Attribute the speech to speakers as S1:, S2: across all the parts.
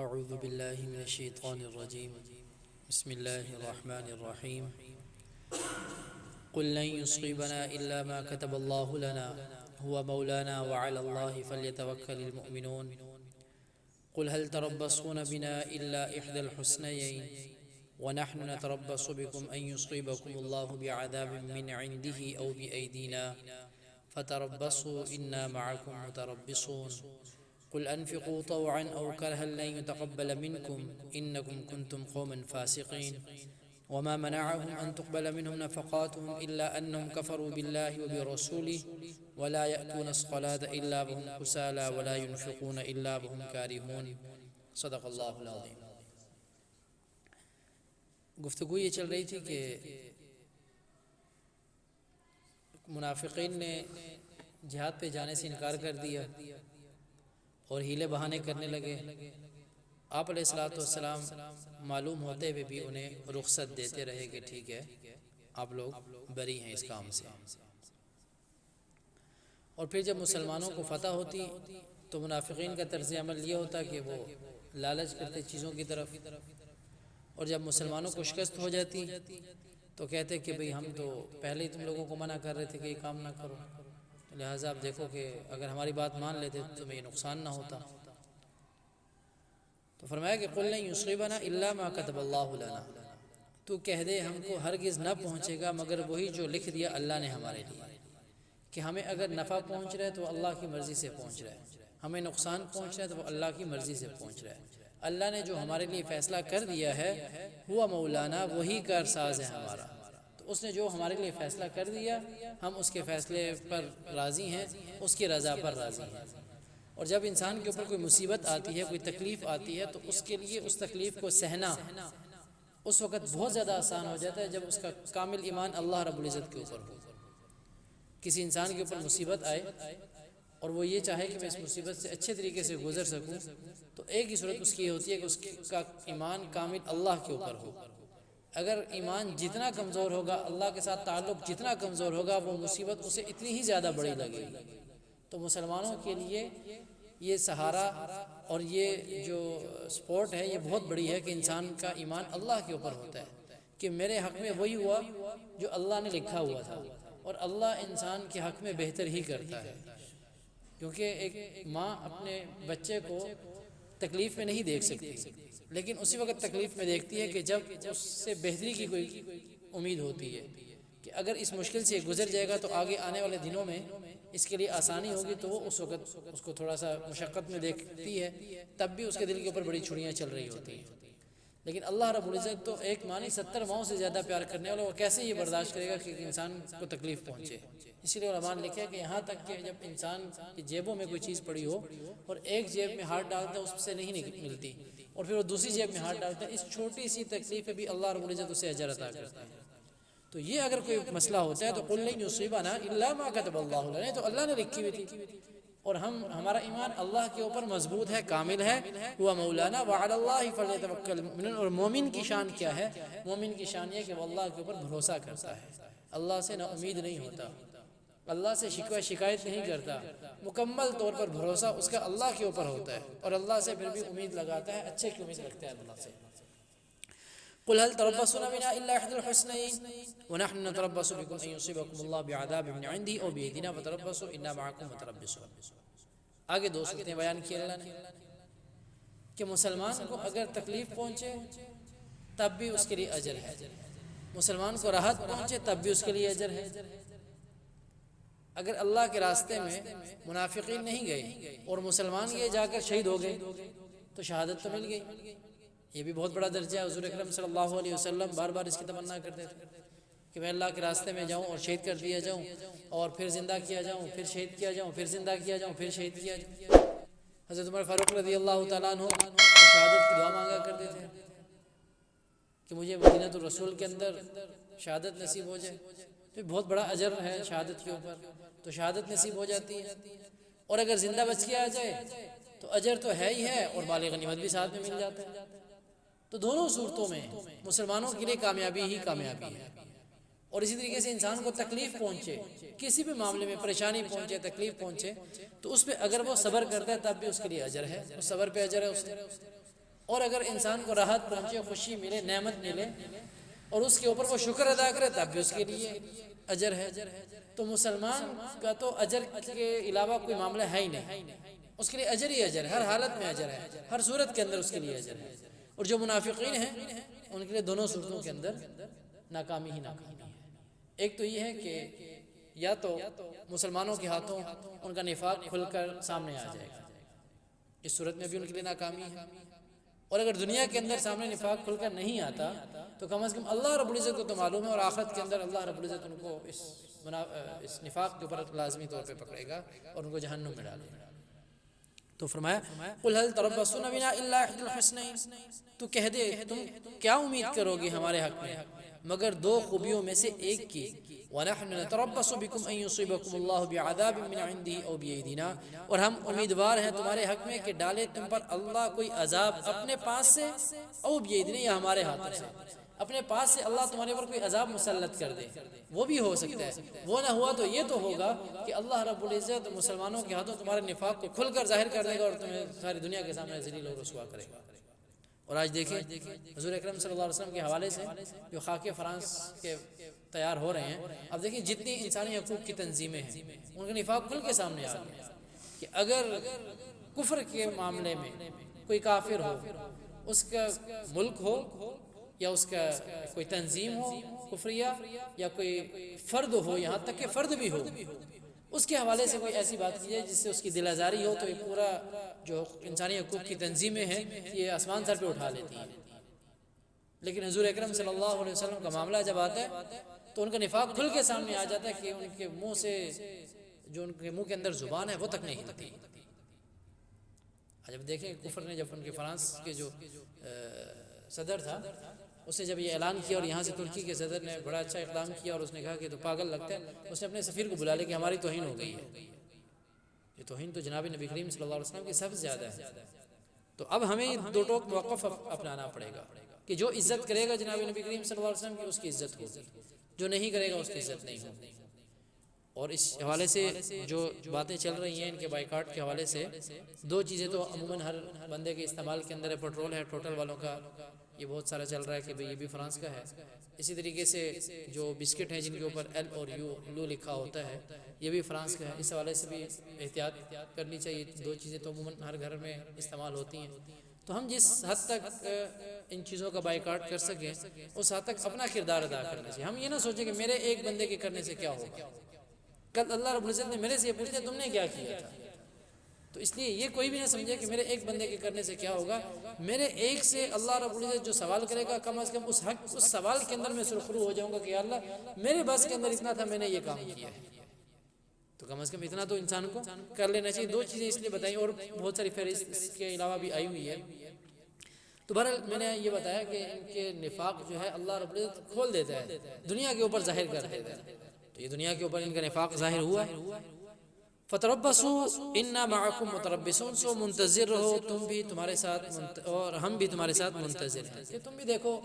S1: اعوذ باللہ من الشیطان الرجیم بسم اللہ الرحمن الرحیم قل لن يصيبنا الا ما كتب الله لنا هو مولانا وعلى الله فليتوكل المؤمنون قل هل تربصون بنا الا احدى الحسنيين ونحن نتربص بكم ان يصيبكم الله بعذاب من عنده او بايدينا فتربصوا انا معكم متربصون قل انفقوا طوعا او كرها لن يتقبل منكم انكم كنتم قوما فاسقين وما منعهم ان تقبل منهم نفقاتهم الا انهم كفروا بالله وبرسوله ولا ياتون الصلاه الا وهم كسالى ولا ينفقون الا وهم كارهون صدق اللہ العظیم۔ گفتگو یہ چل رہی تھی کہ منافقین نے جہاد پہ جانے سے انکار کر دیا اور ہیلے بہانے کرنے لگے۔ آپ علیہ السلام معلوم ہوتے ہوئے بھی انہیں رخصت دیتے رہے کہ ٹھیک ہے آپ لوگ بری ہیں اس کام سے۔ اور پھر جب مسلمانوں کو فتح ہوتی تو منافقین کا طرز عمل یہ ہوتا کہ وہ لالچ کرتے چیزوں کی طرف، اور جب مسلمانوں کو شکست ہو جاتی تو کہتے کہ بھئی ہم تو پہلے ہی تم لوگوں کو منع کر رہے تھے کہ یہ کام نہ کرو، لہٰذا آپ دیکھو کہ اگر ہماری بات مان لیتے تو تمہیں یہ نقصان نہ ہوتا۔ تو فرمایا کہ قل لن یصیبنا الا ما کتب اللہ لنا، تو کہہ دے ہم کو ہرگز نہ پہنچے گا مگر وہی جو لکھ دیا اللہ نے ہمارے لیے، کہ ہمیں اگر نفع پہنچ رہا ہے تو اللہ کی مرضی سے پہنچ رہا ہے، ہمیں نقصان پہنچ رہا ہے تو وہ اللہ کی مرضی سے پہنچ رہا ہے۔ اللہ نے جو ہمارے لیے فیصلہ کر دیا ہے ہوا مولانا، وہی کارساز ہے ہمارا، تو اس نے جو ہمارے لیے فیصلہ کر دیا ہم اس کے فیصلے پر راضی ہیں، اس کی رضا پر راضی ہیں۔ اور جب انسان کے اوپر کوئی مصیبت آتی ہے، کوئی تکلیف آتی ہے تو اس کے لیے اس تکلیف کو سہنا اس وقت بہت زیادہ آسان ہو جاتا ہے جب اس کا کامل ایمان اللہ رب العزت کے اوپر ہو۔ کسی انسان کے اوپر مصیبت آئے اور وہ یہ چاہے کہ میں اس مصیبت سے اچھے طریقے سے گزر سکوں، تو ایک ہی صورت اس کی یہ ہوتی ہے کہ اس کا ایمان کامل اللہ کے اوپر ہو۔ اگر ایمان جتنا کمزور ہوگا، اللہ کے ساتھ تعلق جتنا کمزور ہوگا، وہ مصیبت اسے اتنی ہی زیادہ بڑی لگے گی۔ تو مسلمانوں کے لیے یہ سہارا اور یہ جو سپورٹ ہے یہ بہت بڑی ہے کہ انسان کا ایمان اللہ کے اوپر ہوتا ہے کہ میرے حق میں وہی ہوا جو اللہ نے لکھا ہوا تھا، اور اللہ انسان کے حق میں بہتر ہی کرتا ہے، کیونکہ ایک ماں اپنے بچے کو تکلیف میں نہیں دیکھ سکتی، لیکن اسی وقت تکلیف میں دیکھتی ہے کہ جب اس سے بہتری کی کوئی امید ہوتی ہے کہ اگر اس مشکل سے گزر جائے گا تو آگے آنے والے دنوں میں اس کے لیے آسانی ہوگی، تو وہ اس وقت اس کو تھوڑا سا مشقت میں دیکھتی ہے، تب بھی اس کے دل کے اوپر بڑی چھڑیاں چل رہی ہوتی ہیں۔ لیکن اللہ رب العزت تو ایک معنی 70 ماؤں سے زیادہ پیار کرنے والا، وہ کیسے یہ برداشت کرے گا کہ انسان کو تکلیف پہنچے؟ اسی لیے علماء نے لکھا ہے کہ یہاں تک کہ جب انسان کی جیبوں میں کوئی چیز پڑی ہو اور ایک جیب میں ہاتھ ڈالتا ہے اس سے نہیں ملتی، اور پھر وہ دوسری جیب میں ہاتھ ڈالتا ہے، اس چھوٹی سی تکلیف پہ بھی اللہ رب العزت اسے اجر عطا کرتا ہے۔ تو یہ اگر کوئی مسئلہ ہوتا ہے تو قل لن یصیبنا الا ما کتب اللہ لنا، تو اللہ نے لکھی ہوئی تھی، اور ہمارا ایمان اللہ کے اوپر مضبوط ہے، کامل ہے، ہوا مولانا وعلی اللہ فلیتوکل المؤمنون۔ اور مومن کی شان کیا ہے؟ مومن کی شان یہ کہ وہ اللہ کے اوپر بھروسہ کرتا ہے، اللہ سے نا امید نہیں ہوتا، اللہ سے شکوہ شکایت نہیں کرتا، مکمل طور پر بھروسہ اس کا اللہ کے اوپر ہوتا ہے، اور اللہ سے پھر بھی امید لگاتا ہے، اچھے کی امید رکھتا ہے اللہ سے۔ قل هل تربصون بنا الا احدى الحسنيين ونحن نتربص بكم ان يصيبكم الله بعذاب من عنده او بايدينا فتربصوا انا معكم متربصون۔ آگے دو صورتیں بیان کی اللہ نے کہ مسلمان کو اگر تکلیف پہنچے تب بھی اس کے لیے اجر ہے، مسلمان کو راحت پہنچے تب بھی اس کے لیے اجر ہے۔ اگر اللہ کے راستے میں منافقین نہیں گئے اور مسلمان یہ جا کر شہید ہو گئے تو شہادت تو مل گئی، یہ بھی بہت بڑا درجہ ہے۔ حضور اکرم صلی اللہ علیہ وسلم بار بار اس کی تمنا کرتے تھے کہ میں اللہ کے راستے میں جاؤں اور شہید کر دیا جاؤں، اور پھر زندہ کیا جاؤں، پھر شہید کیا جاؤں، پھر زندہ کیا جاؤں، پھر شہید کیا جاؤں۔ حضرت عمر فاروق رضی اللہ تعالیٰ عنہ شہادت کی دعا مانگا کرتے تھے کہ مجھے مدینہ الرسول کے اندر شہادت نصیب ہو جائے، تو بہت بڑا اجر ہے شہادت کے اوپر، تو شہادت نصیب ہو جاتی ہے۔ اور اگر زندہ بچ کے آ جائے تو اجر تو ہے ہی ہے، اور مال غنیمت بھی ساتھ میں مل جاتا ہے۔ تو دونوں صورتوں میں مسلمانوں کے لیے کامیابی ہی کامیابی ہے۔ اور اسی طریقے سے انسان کو تکلیف پہنچے، کسی بھی معاملے میں پریشانی پہنچے، تکلیف پہنچے، تو اس پہ اگر وہ صبر کرتا ہے تب بھی اس کے لیے اجر ہے، اس صبر پہ اجر ہے اس سے۔ اور اگر انسان کو راحت پہنچے، خوشی ملے، نعمت ملے اور اس کے اوپر وہ شکر ادا کرے تب بھی اس کے لیے اجر ہے۔ تو مسلمان کا تو اجر کے علاوہ کوئی معاملہ ہے ہی نہیں، اس کے لیے اجر ہی اجر ہے، ہر حالت میں اجر ہے، ہر صورت کے اندر اس کے لیے اجر ہے۔ اور جو منافقین ہیں ان کے لیے دونوں صورتوں کے اندر ناکامی ہی ناکامی ہے۔ ایک تو یہ ہے کہ یا تو مسلمانوں کے ہاتھوں ان کا نفاق کھل کر سامنے آ جائے گا، اس صورت میں بھی ان کے لیے ناکامی ہے، اور اگر دنیا کے اندر سامنے نفاق کھل کر نہیں آتا تو کم از کم اللہ رب العزت کو تو معلوم ہے، اور آخرت کے اندر اللہ رب العزت ان کو اس نفاق کے اوپر لازمی طور پہ پکڑے گا اور ان کو جہنم میں ڈالے گا۔ تو فرمایا قُلْ هَلْ تَرَبَّصُونَ بِنَا إِلَّا إِحْدَى الْحُسْنَيْنِ، تو کہہ دے تم کیا امید کرو گے ہمارے حق میں مگر دو خوبیوں میں سے ایک کی، وَنَحْنُ نَتَرَبَّصُ بِكُمْ أَن يُصِيبَكُمُ اللَّهُ بِعَذَابٍ مِّنْ عِندِهِ أَوْ بِأَيْدِينَا، اور ہم امیدوار ہیں تمہارے حق میں کہ ڈالے تم پر اللہ کوئی عذاب اپنے پاس سے، او بِأَيْدِينَا، یا ہمارے ہاتھوں سے، اپنے پاس سے اللہ تمہارے اوپر کوئی عذاب مسلط کر دے، وہ بھی ہو سکتا ہے۔ وہ نہ ہوا تو یہ تو ہوگا کہ اللہ رب العزت مسلمانوں کے ہاتھوں تمہارے نفاق کو کھل کر ظاہر کر دے گا اور تمہیں ساری دنیا کے سامنے ذلیل اور رسوا کرے گا۔ اور آج دیکھیں حضور اکرم صلی اللہ علیہ وسلم کے حوالے سے جو خاکے فرانس کے تیار ہو رہے ہیں، اب دیکھیں جتنی انسانی حقوق کی تنظیمیں ہیں ان کا نفاق کھل کے سامنے آ گیا کہ اگر کفر کے معاملے میں کوئی کافر ہو، اس کا ملک ہو یا اس کا کوئی تنظیم ہو کفریہ، یا کوئی فرد ہو، یہاں تک کہ فرد بھی ہو، اس کے حوالے سے کوئی ایسی بات کی جائے جس سے اس کی دل آزاری ہو، تو یہ پورا جو انسانی حقوق کی تنظیمیں ہیں یہ آسمان سر پہ اٹھا لیتی ہیں۔ لیکن حضور اکرم صلی اللہ علیہ وسلم کا معاملہ جب آتا ہے تو ان کا نفاق کھل کے سامنے آ جاتا ہے کہ ان کے منہ سے، جو ان کے منہ کے اندر زبان ہے وہ تک نہیں ہلتی۔ جب دیکھیں کفر نے جب ان کے فرانس کے جو صدر تھا اس نے جب یہ اعلان کیا، اور یہاں سے ترکی کے صدر نے بڑا اچھا اقدام کیا اور اس نے کہا کہ تو پاگل لگتا ہے، اس نے اپنے سفیر کو بلا لیا کہ ہماری توہین ہو گئی ہے، یہ توہین تو جناب نبی کریم صلی اللہ علیہ وسلم کی سب سے زیادہ ہے۔ تو اب ہمیں دو ٹوک موقف اپنانا پڑے گا کہ جو عزت کرے گا جناب نبی کریم صلی اللہ علیہ وسلم کی اس کی عزت ہوگی، جو نہیں کرے گا اس کی عزت نہیں ہوگی۔ اور اس حوالے سے جو باتیں چل رہی ہیں ان کے بائیکاٹ کے حوالے سے، دو چیزیں تو عموماً ہر بندے کے استعمال کے اندر ہے، پیٹرول ہے ٹوٹل والوں کا، یہ بہت سارا چل رہا ہے کہ بھئی یہ بھی فرانس کا ہے۔ اسی طریقے سے جو بسکٹ ہیں جن کے اوپر ایل اور لو لکھا ہوتا ہے یہ بھی فرانس کا ہے، اس حوالے سے بھی احتیاط کرنی چاہیے۔ دو چیزیں تو عموماً ہر گھر میں استعمال ہوتی ہیں، تو ہم جس حد تک ان چیزوں کا بائیکاٹ کر سکیں اس حد تک اپنا کردار ادا کرنا چاہیے۔ ہم یہ نہ سوچیں کہ میرے ایک بندے کے کرنے سے کیا ہوگا، کل اللہ رب العزت نے میرے سے یہ پوچھا تم نے کیا کیا تھا، تو اس لیے یہ کوئی بھی نہ سمجھے کہ میرے ایک بندے کے کرنے سے کیا ہوگا، میرے ایک سے اللہ رب العزت جو سوال کرے گا کم از کم اس حق اس سوال کے اندر میں سرخرو ہو جاؤں گا کہ یا اللہ میرے بس کے اندر اتنا تھا، میں نے یہ کام کیا ہے، تو کم از کم اتنا تو انسان کو کر لینا چاہیے۔ دو چیزیں اس لیے بتائیں اور بہت ساری فہرست اس کے علاوہ بھی آئی ہوئی ہے۔ تو بہرحال میں نے یہ بتایا کہ ان کے نفاق جو ہے اللہ رب العزت کھول دیتا ہے، دنیا کے اوپر ظاہر کر دیتا ہے، تو یہ دنیا کے اوپر ان کا نفاق ظاہر ہوا ہے۔ فتربصوا انا معکم متربصون، سو منتظر رہو تم بھی تمہارے ساتھ اور ہم بھی تمہارے ساتھ منتظر ہیں، کہ تم بھی دیکھو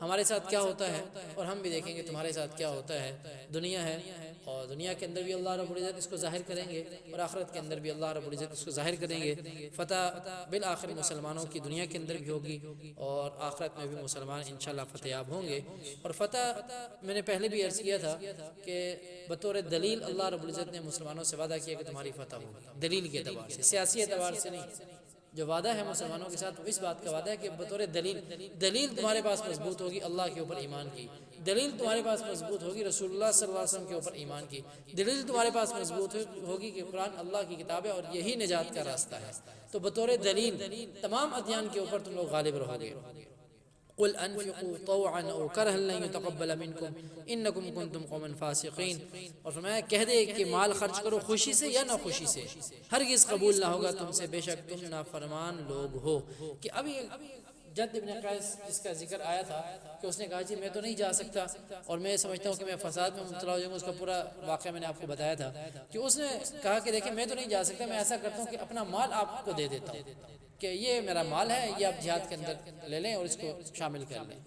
S1: ہمارے ساتھ کیا ہوتا ہے اور ہم بھی دیکھیں گے تمہارے ساتھ کیا ہوتا ہے۔ دنیا ہے اور دنیا کے اندر بھی اللہ رب العزت اس کو ظاہر کریں گے اور آخرت کے اندر بھی اللہ رب العزت اس کو ظاہر کریں گے۔ فتح بالآخر مسلمانوں کی دنیا کے اندر بھی ہوگی اور آخرت میں بھی مسلمان انشاءاللہ فتح یاب ہوں گے۔ اور فتح میں نے پہلے بھی عرض کیا تھا کہ بطور دلیل اللہ رب العزت نے مسلمانوں سے وعدہ کیا کہ تمہاری فتح ہوگی، دلیل کے اعتبار سے، سیاسی اعتبار سے نہیں۔ جو وعدہ ہے مسلمانوں کے ساتھ وہ اس بات کا وعدہ ہے کہ بطور دلیل تمہارے پاس مضبوط ہوگی اللہ کے اوپر ایمان کی، دلیل تمہارے پاس مضبوط ہوگی رسول اللہ صلی اللہ علیہ وسلم کے اوپر ایمان کی، دلیل تمہارے پاس مضبوط ہوگی کہ قرآن اللہ کی کتاب ہے اور یہی نجات کا راستہ ہے۔ تو بطور دلیل تمام ادیان کے اوپر تم لوگ غالب رہو گے۔ قل انفقوا طوعا او کرها لن يتقبل منكم انكم كنتم قوما فاسقين، اور فرمایا کہہ دے کہ مال خرچ کرو خوشی سے یا ناخوشی سے، ہرگز قبول نہ ہوگا تم سے، بے شک تم نافرمان لوگ ہو۔ کہ ابھی جد ابن قیس جس کا ذکر آیا تھا کہ اس نے کہا جی میں تو نہیں جا سکتا اور میں سمجھتا ہوں کہ میں فساد میں مبتلا ہو جاؤں گا، اس کا پورا واقعہ میں نے آپ کو بتایا تھا کہ اس نے کہا کہ دیکھیں میں تو نہیں جا سکتا، میں ایسا کرتا ہوں کہ اپنا مال آپ کو دے دیتا ہوں کہ یہ میرا مال ہے، یہ آپ جہاد کے اندر لے لیں اور اس کو شامل کر لیں۔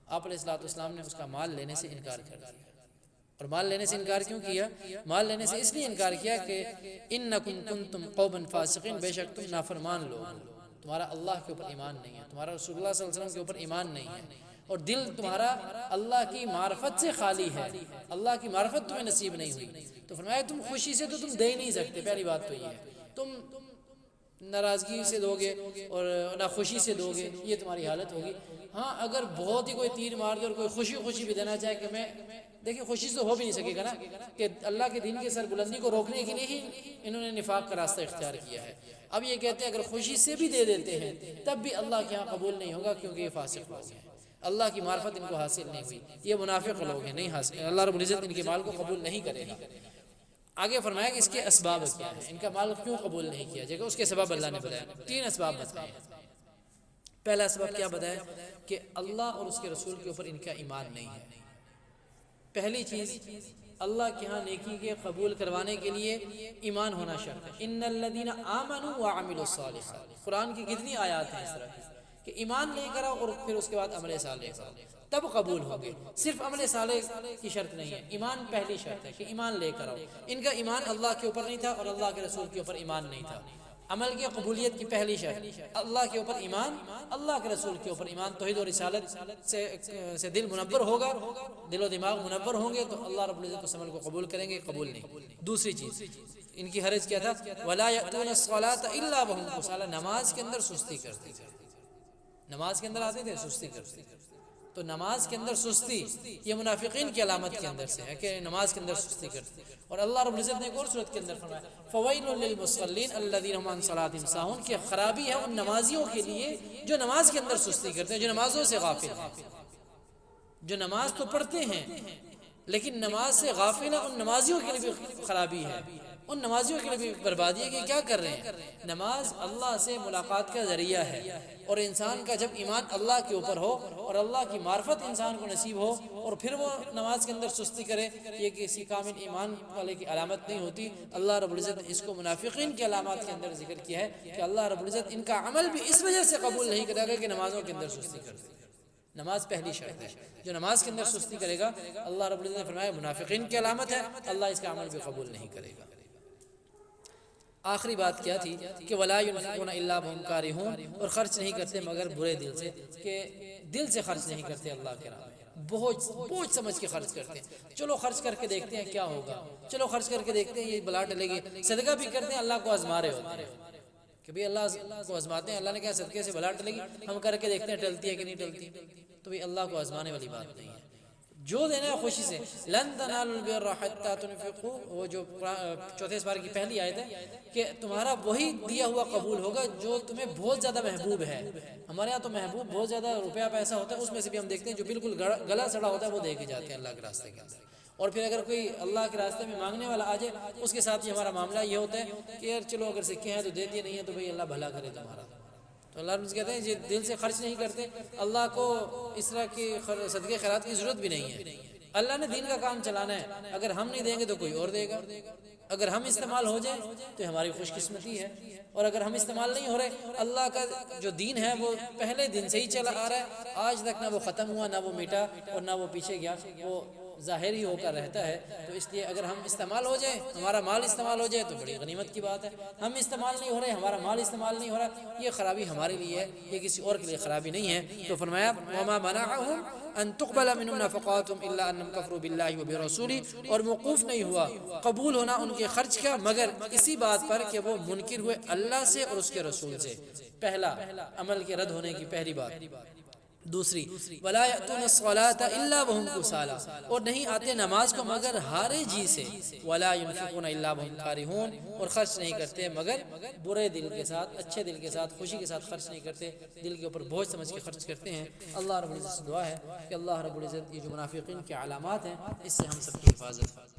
S1: آپ علیہ السلام نے اس کا مال لینے سے انکار کر دیا۔ اور مال لینے سے انکار کیوں کیا؟ مال لینے سے اس لیے انکار کیا کہ انکم کنتم قوما فاسقین، بے شک تم نافرمان لوگ ہو۔ تمہارا اللہ کے اوپر ایمان نہیں ہے، تمہارا رسول اللہ صلی اللہ علیہ وسلم کے اوپر ایمان نہیں ہے، اور دل تمہارا اللہ کی معرفت سے خالی ہے، اللہ کی معرفت تمہیں نصیب نہیں ہوئی، تو فرمایا تم خوشی سے تو تم دے ہی نہیں سکتے. پہلی بات تو یہ ہے، تم ناراضگی سے دو گے اور نہ خوشی سے دو گے، یہ تمہاری حالت ہوگی. ہاں اگر بہت ہی کوئی تیر مار دے اور کوئی خوشی بھی دینا چاہے کہ میں دیکھیں، خوشی سے ہو بھی نہیں سکے گا نا، کہ اللہ کے دین کی سربلندی کو روکنے کے لیے ہی انہوں نے نفاق کا راستہ اختیار کیا ہے. اب یہ کہتے ہیں اگر خوشی سے بھی دے دیتے ہیں تب بھی اللہ کے ہاں قبول نہیں ہوگا، کیونکہ یہ فاسق لوگ ہیں، اللہ کی معرفت ان کو حاصل نہیں ہوئی، یہ منافق لوگ ہیں، نہیں حاصل، اللہ رب العزت ان کے مال کو قبول نہیں کرے گا. آگے فرمایا کہ اس کے اسباب کیا ہیں، ان کا مال کیوں قبول نہیں کیا جائے گا، اس کے سبب اللہ نے بتایا. 3 اسباب بتائے. پہلا سبب کیا بتایا کہ اللہ اور اس کے رسول کے اوپر ان کا ایمان نہیں ہے. پہلی چیز، اللہ کے ہاں نیکی کے قبول کروانے کے لیے ایمان ہونا شرط ہے. ان الذین آمنوا وعملوا الصالحات، قرآن کی کتنی آیات ہیں اس طرح کی کہ ایمان لے کر آؤ اور پھر اس کے بعد عمل صالح کرو تب قبول ہوگے. صرف عمل صالح کی شرط نہیں ہے، ایمان پہلی شرط ہے کہ ایمان لے کر آؤ. ان کا ایمان اللہ کے اوپر نہیں تھا اور اللہ کے رسول کے اوپر ایمان نہیں تھا. عمل کی قبولیت کی پہلی شرط اللہ کے اوپر ایمان، اللہ کے رسول کے اوپر ایمان، توحید اور رسالت سے دل منور ہوگا، دل و دماغ منور ہوں گے تو اللہ رب العزت اس عمل کو قبول کریں گے. قبول نہیں. دوسری چیز ان کی حرج کیا تھا، ولا یأتون الصلاۃ الا وهم کسالى، نماز کے اندر سستی کرتے تھے. نماز کے اندر آتے تھے سستی کرتے تھے. تو نماز کے اندر سستی یہ منافقین کی علامت کے اندر سے ہے کہ نماز کے اندر سستی کرتے. اور اللہ رب العزت نے ایک اور صورت کے اندر فرمایا فویل للمصلین الذین هم عن صلاتهم ساہون، کہ خرابی ہے ان نمازیوں کے لیے جو نماز کے اندر سستی کرتے ہیں، جو نمازوں سے غافل ہیں. جو نماز تو پڑھتے ہیں لیکن نماز سے غافل ہیں، ان نمازیوں کے لیے بھی خرابی ہے، ان نمازیوں کے لیے بھی بربادی ہے کہ کیا کر رہے ہیں. نماز اللہ سے ملاقات کا ذریعہ ہے، اور انسان کا جب ایمان اللہ کے اوپر ہو اور اللہ کی معرفت انسان کو نصیب ہو اور پھر وہ نماز کے اندر سستی کرے، یہ کسی کامل ایمان والے کی علامت نہیں ہوتی. اللہ رب العزت نے اس کو منافقین کی علامات کے اندر ذکر کیا ہے کہ اللہ رب العزت ان کا عمل بھی اس وجہ سے قبول نہیں کرے گا کہ نمازوں کے اندر سستی کرتے. نماز پہلی شرط ہے، جو نماز کے اندر سستی کرے گا اللہ رب العزت نے فرمایا منافقین کی علامت ہے، اللہ اس کا عمل بھی قبول نہیں کرے گا. آخری بات کیا تھی کہ ولا ينفقون الا وهم كارهون، اور خرچ نہیں کرتے مگر برے دل سے، کہ دل سے خرچ نہیں کرتے اللہ کے راہ میں، بوجھ سمجھ کے خرچ کرتے ہیں. چلو خرچ کر کے دیکھتے ہیں کیا ہوگا، چلو خرچ کر کے دیکھتے ہیں یہ بلا ٹلے گی. صدقہ بھی کرتے ہیں اللہ کو آزما رہے ہوتے ہیں کہ بھئی اللہ کو آزماتے ہیں، اللہ نے کہا صدقے سے بلا ٹلے گی، ہم کر کے دیکھتے ہیں ٹلتی ہے کہ نہیں ٹلتی. تو بھئی اللہ کو آزمانے والی بات نہیں ہے، جو دینا ہے خوشی سے. لن تنالوا البر حتى تنفقوا، وہ جو 4 سپارے کی پہلی آیت ہے کہ تمہارا وہی دیا ہوا قبول ہوگا جو تمہیں بہت زیادہ محبوب ہے. ہمارے ہاں تو محبوب بہت زیادہ روپیہ پیسہ ہوتا ہے، اس میں سے بھی ہم دیکھتے ہیں جو بالکل گلا سڑا ہوتا ہے وہ دے کے جاتے ہیں اللہ کے راستے کے اندر. اور پھر اگر کوئی اللہ کے راستے میں مانگنے والا آ جائے اس کے ساتھ ہی ہمارا معاملہ یہ ہوتا ہے کہ یار چلو اگر سکے ہیں تو دیتے نہیں ہیں تو بھئی اللہ بھلا کرے تمہارا. تو اللہ رب کہتے ہیں یہ دل سے خرچ نہیں کرتے، اللہ کو اس طرح کی صدقے خیرات کی ضرورت بھی نہیں ہے. اللہ نے دین کا کام چلانا ہے، اگر ہم نہیں دیں گے تو کوئی اور دے گا. اگر ہم استعمال ہو جائیں تو ہماری خوش قسمتی ہے، اور اگر ہم استعمال نہیں ہو رہے، اللہ کا جو دین ہے وہ پہلے دن سے ہی چلا آ رہا ہے، آج تک نہ وہ ختم ہوا، نہ وہ مٹا اور نہ وہ پیچھے گیا، وہ ظاہر ہی ہو کر رہتا ہے. تو اس لیے اگر ہم استعمال ہو جائیں، ہمارا مال استعمال ہو جائے تو بڑی غنیمت کی بات ہے. ہم استعمال نہیں ہو رہے، ہمارا مال استعمال نہیں ہو رہا، یہ خرابی ہمارے لیے ہے، یہ کسی اور کے لیے خرابی نہیں ہے. تو فرمایا وما منعهم ان تقبل منهم نفقاتهم الا انهم كفروا بالله وبرسوله، اور موقوف نہیں ہوا قبول ہونا ان کے خرچ کا مگر اسی بات پر کہ وہ منکر ہوئے اللہ سے اور اس کے رسول سے. پہلا عمل کے رد ہونے کی پہلی بات. دوسری ولا يأتون الصلاة الا وهم كسالى، اور نہیں آتے نماز کو مگر ہارے جی سے. ولا ينفقون الا وهم كارهون، اور خرچ نہیں کرتے مگر برے دل کے ساتھ، اچھے دل کے ساتھ، خوشی کے ساتھ خرچ نہیں کرتے، دل کے اوپر بوجھ سمجھ کے خرچ کرتے ہیں. اللہ رب العزت سے دعا ہے کہ اللہ رب العزت یہ جو منافقین کی علامات ہیں اس سے ہم سب کی حفاظت